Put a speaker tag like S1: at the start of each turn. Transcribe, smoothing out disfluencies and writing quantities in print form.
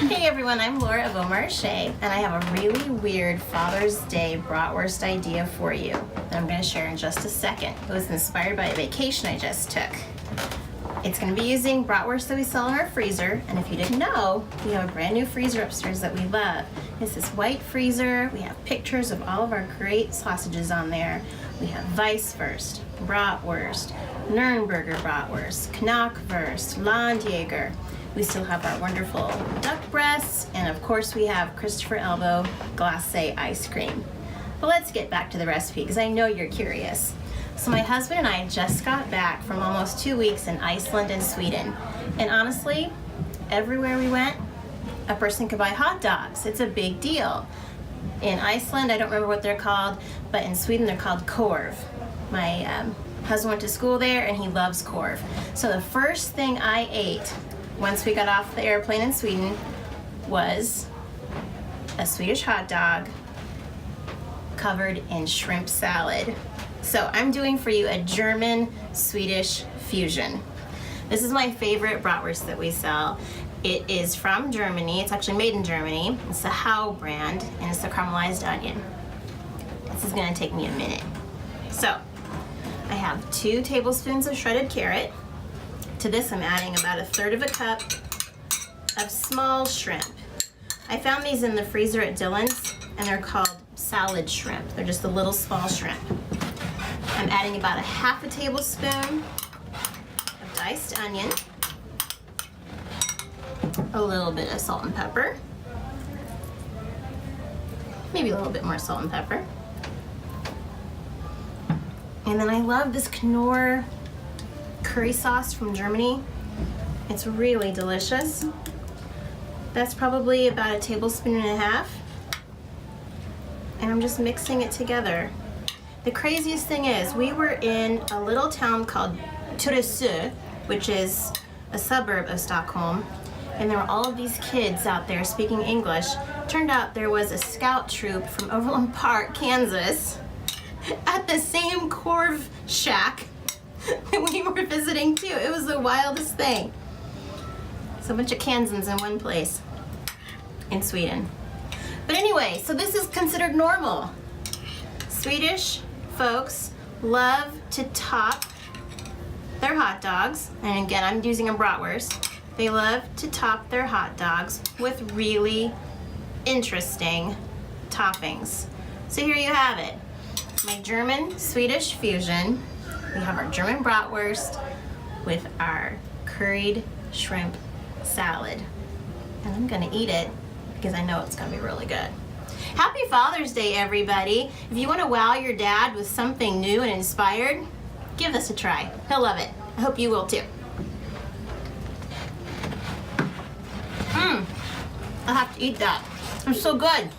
S1: Hey everyone, I'm Laura of Marche, and I have a really weird Father's Day bratwurst idea for you that I'm going to share in just a second. It was inspired by a vacation I just took. It's going to be using bratwurst that we sell in our freezer, and if you didn't know, we have a brand new freezer upstairs that we love. It's this white freezer. We have pictures of all of our great sausages on there. We have Weisswurst, Bratwurst, Nürnberger Bratwurst, Knockwurst, Landjäger. We still have our wonderful duck breasts, and of course we have Christopher Elbow glacé ice cream. But let's get back to the recipe because I know you're curious. So my husband and I just got back from almost 2 weeks in Iceland and Sweden. And honestly, everywhere we went, a person could buy hot dogs. It's a big deal. In Iceland, I don't remember what they're called, but in Sweden they're called korv. My husband went to school there and he loves korv. So the first thing I ate once we got off the airplane in Sweden was a Swedish hot dog covered in shrimp salad. So I'm doing for you a German-Swedish fusion. This is my favorite bratwurst that we sell. It is from Germany. It's actually made in Germany. It's the Howe brand, and it's the caramelized onion. This is gonna take me a minute. So I have 2 tablespoons of shredded carrot. To this, I'm adding about 1/3 of a cup of small shrimp. I found these in the freezer at Dillon's, and they're called salad shrimp. They're just a little small shrimp. I'm adding about 1/2 tablespoon of diced onion, a little bit of salt and pepper, maybe a little bit more salt and pepper. And then I love this Knorr curry sauce from Germany. It's really delicious. That's probably about 1.5 tablespoons. And I'm just mixing it together. The craziest thing is, we were in a little town called Tyresö, which is a suburb of Stockholm, and there were all of these kids out there speaking English. Turned out there was a scout troop from Overland Park, Kansas, at the same korv shack that we were visiting too. It was the wildest thing. So a bunch of Kansans in one place in Sweden. But anyway, so this is considered normal. Swedish folks love to top their hot dogs, and again, I'm using a bratwurst. They love to top their hot dogs with really interesting toppings. So here you have it, my German-Swedish fusion. We have our German bratwurst with our curried shrimp salad. And I'm gonna eat it because I know it's gonna be really good. Happy Father's Day, everybody. If you wanna wow your dad with something new and inspired, give this a try. He'll love it. I hope you will too. I'll have to eat that. It's so good.